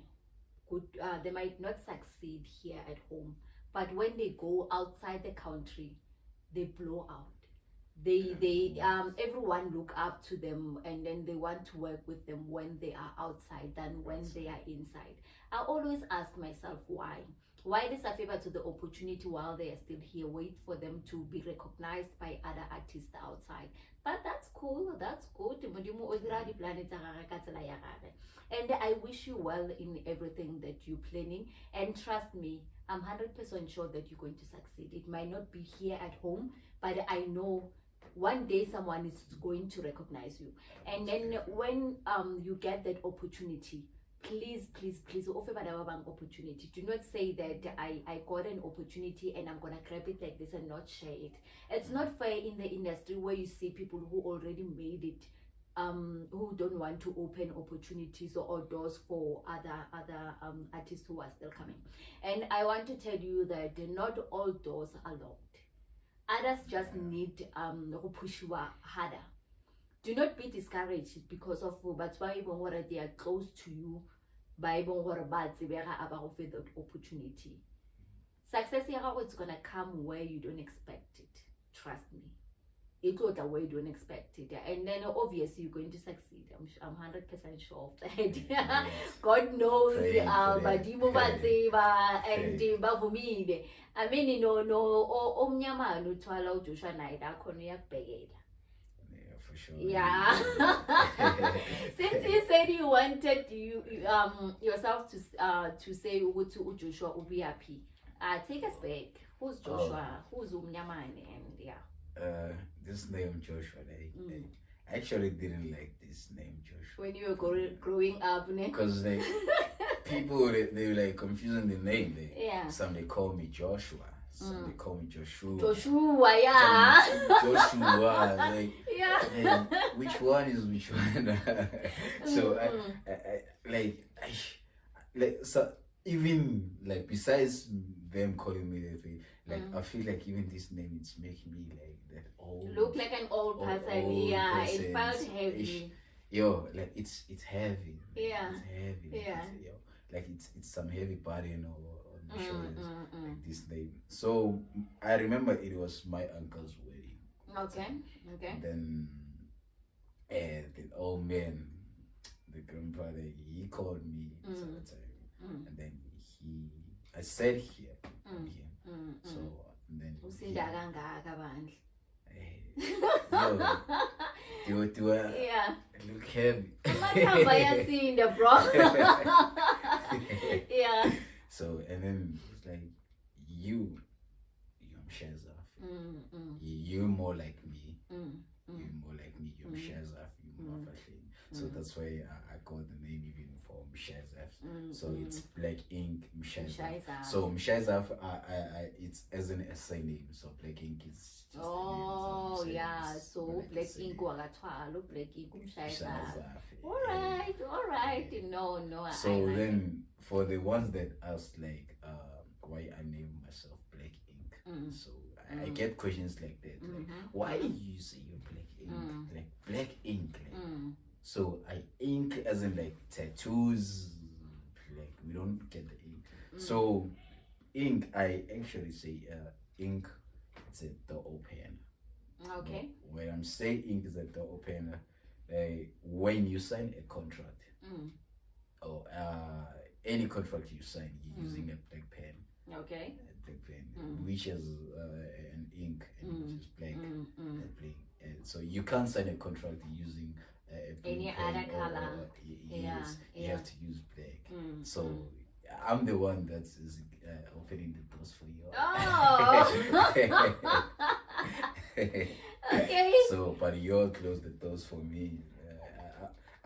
They might not succeed here at home, but when they go outside the country, they blow out. They everyone look up to them, and then they want to work with them when they are outside than when they are inside. I always ask myself why they favor to the opportunity while they are still here, wait for them to be recognized by other artists outside. But that's cool, that's good. And I wish you well in everything that you're planning, and trust me, I'm 100% sure that you're going to succeed. It might not be here at home, but I know one day someone is going to recognize you. And then when you get that opportunity, please offer an opportunity. Do not say that I got an opportunity and I'm gonna grab it like this and not share it. It's not fair in the industry where you see people who already made it, who don't want to open opportunities or doors for other artists who are still coming. And I want to tell you that not all doors are locked. Others just need to push you harder. Do not be discouraged because of but why they are close to you by that opportunity. Success is gonna come where you don't expect it. Trust me. It goes the way you don't expect it, and then obviously you're going to succeed. I'm 100% sure of that. God knows, but and I mean, you know, no, omnyama no Twala Joshua night. I couldn't for sure. Yeah. Since you said you wanted yourself to say to Joshua Ubiapi, take us back. Who's Joshua? Who's Umnyama? And yeah. This name Joshua, I actually didn't like this name Joshua when you were growing up, because people they were like confusing the name. Some they call me Joshua, some they call me Joshua. Joshua, yeah. Joshua, like which one is which one? So I so even like besides them calling me that way, like I feel like even this name it's making me like that old. Look like an old person. Yeah, it felt heavy. Yo, like it's heavy. Yeah. It's heavy. Yeah. Like it's some heavy burden on my shoulders. Like this name. So I remember it was my uncle's wedding. Okay. And then the old man, the grandfather, he called me some time. And then I said here on him. So and then yeah. Look heavy. Yeah. So and then it's like you're Mshayazafe. You're more like me. You're more like me. You're Mshayazafe. You're more fashion. So that's why I got the name even for Mshayazafe. So it's Blackink Mshayazafe. Mshayazafe. So Mshayazafe, it's as an surname. So Blackink is just Oh a name. yeah, so like a Blackink surname. wakatwala, Blackink Mshayazafe. Mshayazafe. All right. No. So I like then, for the ones that ask like why I name myself Blackink, so I get questions like that. Like, why do you say you're Black Ink? Like black ink. Like, so I ink as in like tattoos. Like we don't get the ink. So ink, I actually say ink. It's a door opener. Okay. When I'm saying ink is a door opener, when you sign a contract or any contract you sign, you're using a black pen. Okay. A black pen, which is an ink, and which is black. Black. And so you can't sign a contract using a blue Any pen other color. Yes, you Yeah. have to use black. So I'm the one that is opening the doors for you. Oh. Okay. So, but you all closed the doors for me.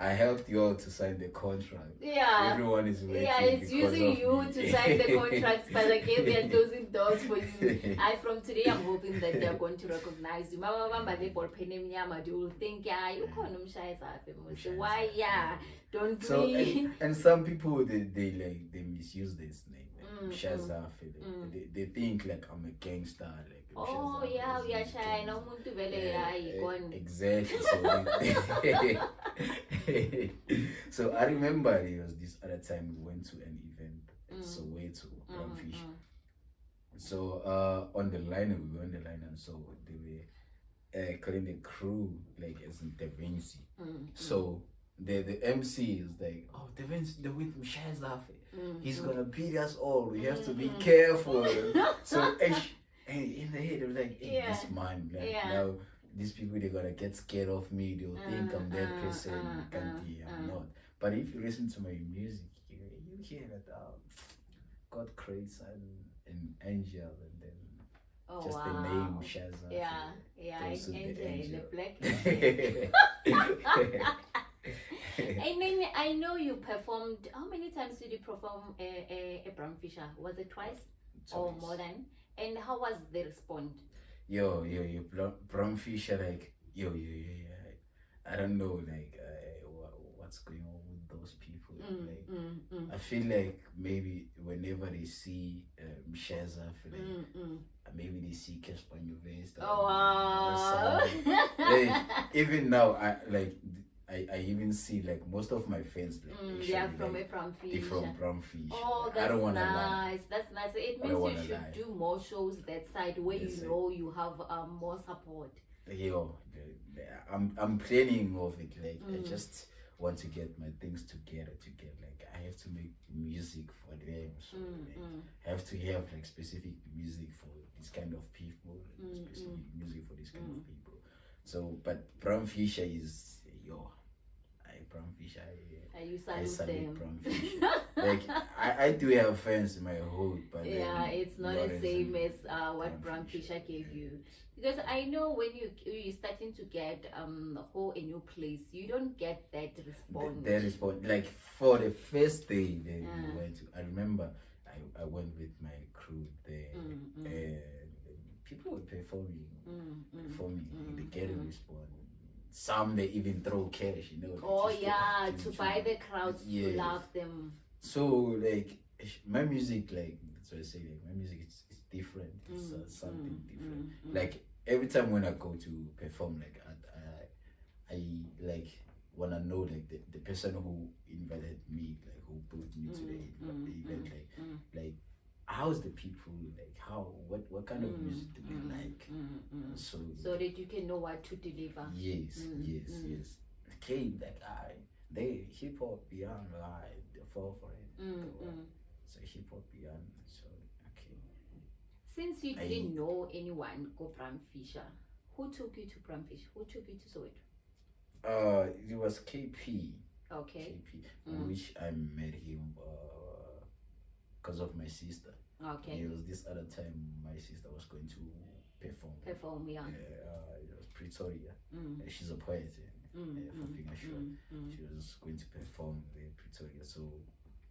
I helped you all to sign the contract. Yeah. Everyone is waiting. Yeah, it's because using of you me. to sign the contracts, but again, they are closing doors for you. From today, I'm hoping that they are going to recognize you. They will think, yeah, you call them Mshayazafe. Why, yeah, don't So we? and some people they misuse this name. Mshayazafe. They think like I'm a gangster. Like Oh, Mshayazafe yeah, is we are a shy. No gangster. muntu vele ya gone. Exactly. So I remember it was this other time we went to an event at Soweto, Brownfish. So on the line, we were on the line, and so they were calling the crew like as in Da Vinci. So the MC is like, oh, Da Vinci, the with Mshayazafe. He's gonna beat us all. We have to be careful. So and in the head, they were like, hey, this man, like, now these people, they're gonna get scared of me. They'll think I'm that person. I'm not. But if you listen to my music, you hear that God creates an angel, and then just the name Mshayazafe. Yeah, goes with the angel, angel. the black. And then I know you performed. How many times did you perform a Brownfisher? Was it twice or more than? And how was the response? Yo, Brownfish, like, yo. I don't know, like, what's going on with those people. I feel like maybe whenever they see Mshayazafe, maybe they see Casper on your face. Oh, wow. Like, even now, I even see like most of my friends like they are from like, a Brownfish. they're from Brownfish. Oh, that's I don't wanna nice. lie. That's nice. It means you should do more shows that side where Yes, you know you have more support. Yo, I'm planning of it. Like I just want to get my things together. Like I have to make music for them. So I have to have like specific music for this kind of people. Specific music for this kind of people. So, but Brownfish is Brownfish. I salute Brownfish. Like I do have friends in my hood, but it's not the same as what Brownfisher gave you. Because I know when you're starting to get a new place, you don't get that response. That response, like for the first day that we went to, I remember I went with my crew there, and people were performing, they get a response. Some they even throw cash, you know. Oh yeah, to buy the crowds to love them. So like my music, like that's what I say, like my music is different. It's something different. Like every time when I go to perform, like I like wanna know like the person who invited me, like who brought me to the event, like how's the people, like what kind of music do they like, so that you can know what to deliver. Yes. Okay, like they hip hop beyond, they fall for it. So hip hop beyond. So okay. Since you didn't know anyone go Brownfisher, who took you to Brownfish? Who took you to Soweto? It was KP. Okay. Which I met him because of my sister. Okay. It was this other time my sister was going to perform. Yeah. It was Pretoria. She's a poet. for Finger Shot. She was going to perform in Pretoria, so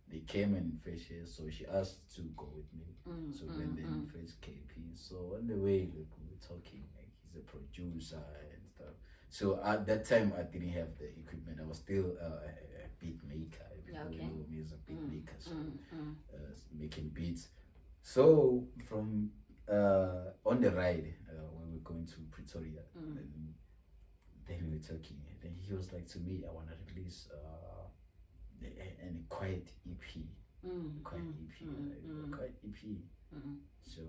they came in first year, so she asked to go with me. So when then first KP, so on the way like, we were talking, like he's a producer and stuff. So at that time I didn't have the equipment. I was still a beat maker. People know me as a beat maker, so making beats. So from on the ride when we're going to Pretoria, then we were talking. Then he was like to me, I want to release and quiet EP, quiet EP. So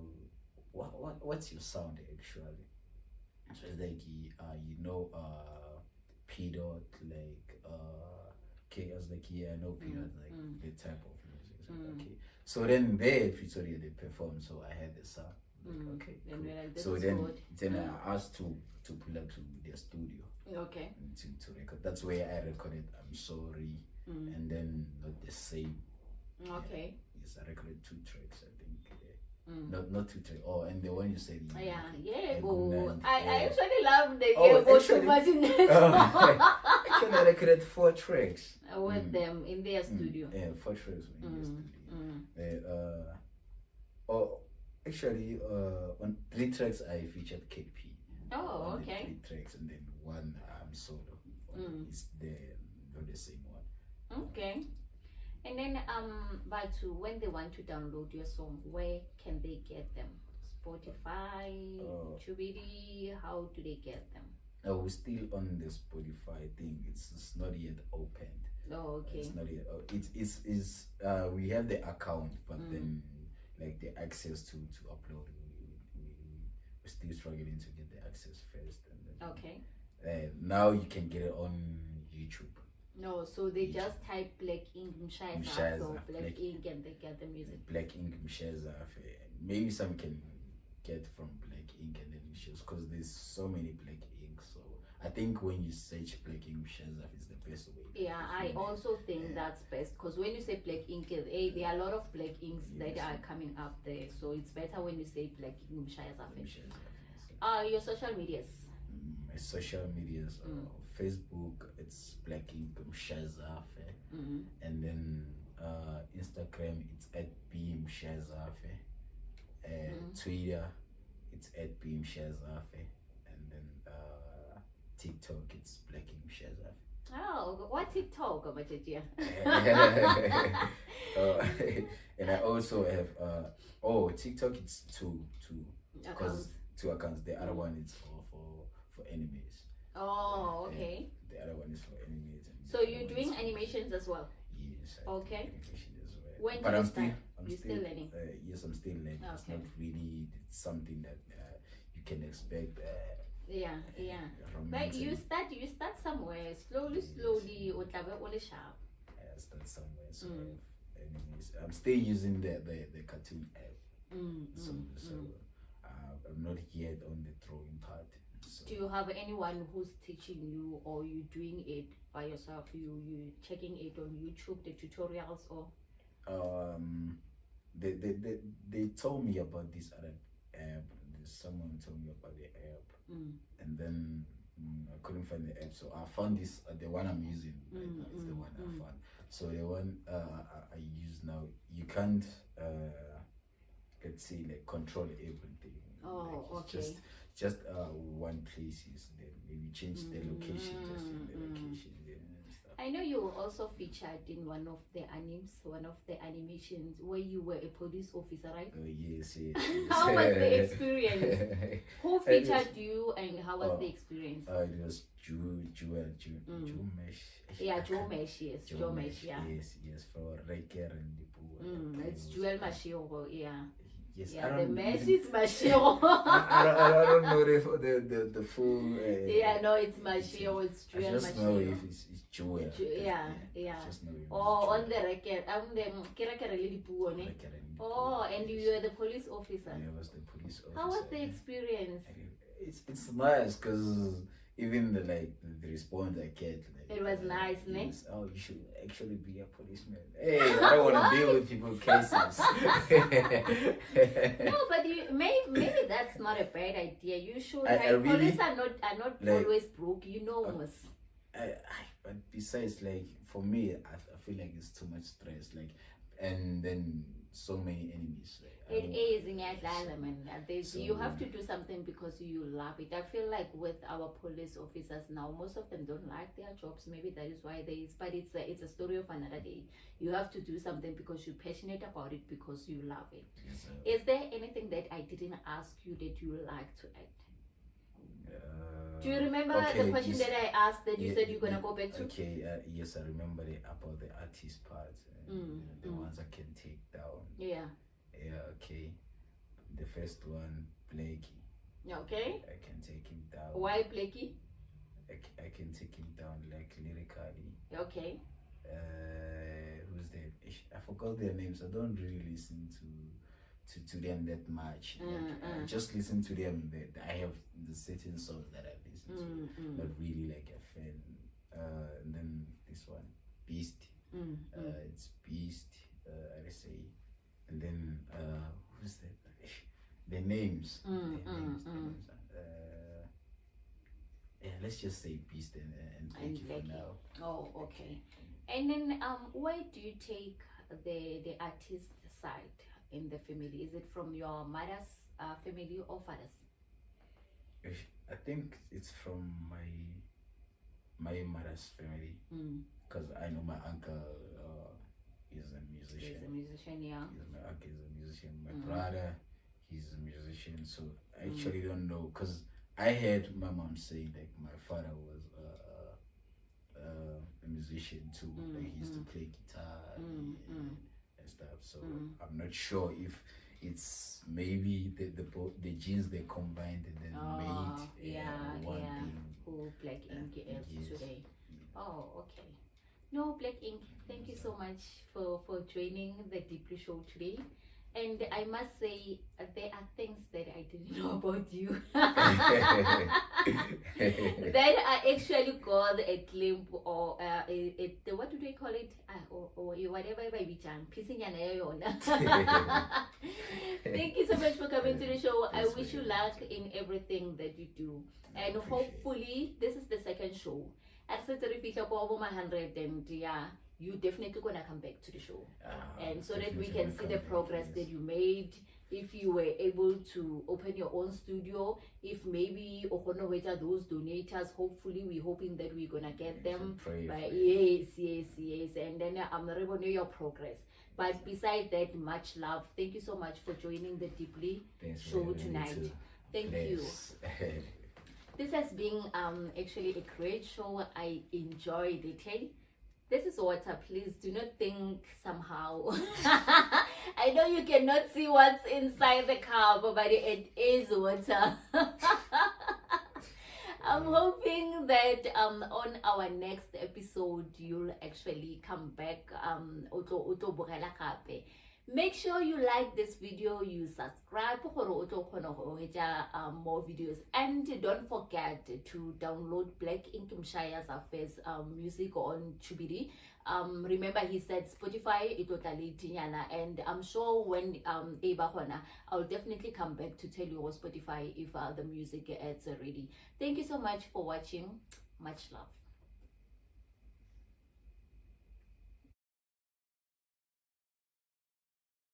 what's your sound actually? So it's like P dot like okay, I was like I know P dot like the type of music. So, okay, so then they Pretoria they performed, so I had the sound. Like, okay, cool. So then I asked to pull up to their studio. Okay. To record. That's where I recorded I'm Sorry and then Not the Same. Okay. Yes, I recorded 2 tracks, I think. Not 2 tracks. Oh, and the one you said. I actually love the too much in this. Actually, I recorded 4 tracks. With them in their studio. Yeah, 4 tracks in their studio. Actually, on 3 tracks I featured KP. Oh, okay. 3 tracks and then 1 solo. It's not the same one. Okay. And then but when they want to download your song, where can they get them? Spotify, Chubidi, how do they get them? We're still on the Spotify thing. It's not yet opened. Oh, okay. It's not yet. It's we have the account, but then like the access to upload, we're still struggling to get the access first, and then okay. Now you can get it on YouTube. No, so they just type Blackink Mshayazafe or Blackink and they get the music. Blackink Mshayazafe. Maybe some can get from Blackink and then shows, because there's so many Blackink. So I think when you search Blackink Mshayazafe is the best way. Yeah, I also think that's best, because when you say Blackink, there are a lot of Blackinks that are coming up there. So it's better when you say Blackink Mshayazafe. Your social medias. My social medias Facebook, it's Blackink Mshayazafe, and then Instagram, it's @bmshayazafe, Twitter, it's @bmshayazafe, and then TikTok, it's Blackink Mshayazafe. Oh, what TikTok about it? Yeah. And I also have TikTok, it's two accounts. 2 accounts. The other one is for enemies. Oh, okay. The other one is for animated. So you're doing animations as well? Yes. Okay. Animation as well. When but did I'm you start? You're still learning? Yes, I'm still learning. Okay. It's not really something that you can expect. Yeah. But you start somewhere. Slowly, or sharp. I start somewhere. So anyways, I'm still using the cartoon app. So I'm not yet on the drawing part. So. Do you have anyone who's teaching you, or you doing it by yourself? You checking it on YouTube, the tutorials, or? They told me about this other app. Someone told me about the app, and then I couldn't find the app, so I found this. The one I'm using right now is the one I found. So the one I use now, you can't let's say like control everything. Oh, like, okay. Just one place is then maybe change the location, just in the location there and stuff. I know you were also featured in one of the animations where you were a police officer, right? Oh yes. How was the experience? Who featured you and how was the experience? It was Jomesh. Yeah, Jomesh, yes. Jomesh, yeah. Yes, for Reker and Lipu. It's Jewel Mashiro, yeah. Yes, yeah, the mesh is Mashiro. I don't know the full. No, it's Mashiro. It's Jewel Mashiro. I just know if it's Jewel. Yeah. Just know on the record, I'm the Kirakere Lipu. Oh, and you were the police officer. I was the police officer. How was the experience? It's nice because even the response I get. It was nice, ne? Oh, you should actually be a policeman. Hey, I don't want to deal with people's cases. No, but maybe that's not a bad idea. You should. I really, police are not always broke, you know. but besides, like for me, I feel like it's too much stress, like, and then so many enemies. Like, I It don't- is in element. So- You have to do something because you love it. I feel like with our police officers now, most of them don't like their jobs. Maybe that is why there is. But it's a story of another day. You have to do something because you're passionate about it, because you love it. Yes, Is there anything that I didn't ask you that you like to add? Do you remember okay, the question yes. that I asked that you said you're gonna go back to? Okay, yes, I remember about the artist part. The ones I can take down. Yeah. Yeah, okay. The first one, Blakey. Okay. I can take him down. Why Blakey? I can take him down like lyrically. Okay. Who's that? I forgot their names. I don't really listen to them that much. I just listen to them. I have the certain songs that I listen to, not really like a fan. And then this one, Beast. It's Beast. I say, and then who's that? The names. The names. Yeah, let's just say Beast and Blakey for now. Oh, okay. And then why do you take the artist side in the family? Is it from your mother's family or father's? I think it's from my mother's family, because I know my uncle is a musician. He's a musician, yeah. My uncle is a musician. My brother, he's a musician. So I actually don't know, because I heard my mom say like my father was a musician too. Like he used to play guitar and stuff. So I'm not sure if it's maybe the genes they combined and then made one thing. Who Blackink is Yes. today. Oh, okay. No, Blackink, thank you so much for joining the Deeply Show today. And I must say, there are things that I didn't know about you that I actually got a glimpse or what do they call it? Or whatever baby chan. Thank you so much for coming to the show. I wish you luck in everything that you do. And hopefully, this is the second show. At 100, and yeah, you definitely gonna come back to the show, and so that we can see the progress that you made. If you were able to open your own studio, if maybe those donators, hopefully we're hoping that we're gonna get them. But yes, and then I'm not even know your progress. But besides that, much love. Thank you so much for joining the Deeply Show tonight. Thank you. This has been actually a great show. I enjoyed it. Hey, this is water. Please do not think somehow. I know you cannot see what's inside the cup, but it is water. I'm hoping that on our next episode you'll actually come back. Make sure you like this video, you subscribe for more videos, and don't forget to download Blackink Mshayazafe's music on Chubiri. Remember he said Spotify and I'm sure when I'll definitely come back to tell you on Spotify if the music is ready. Thank you so much for watching. Much love.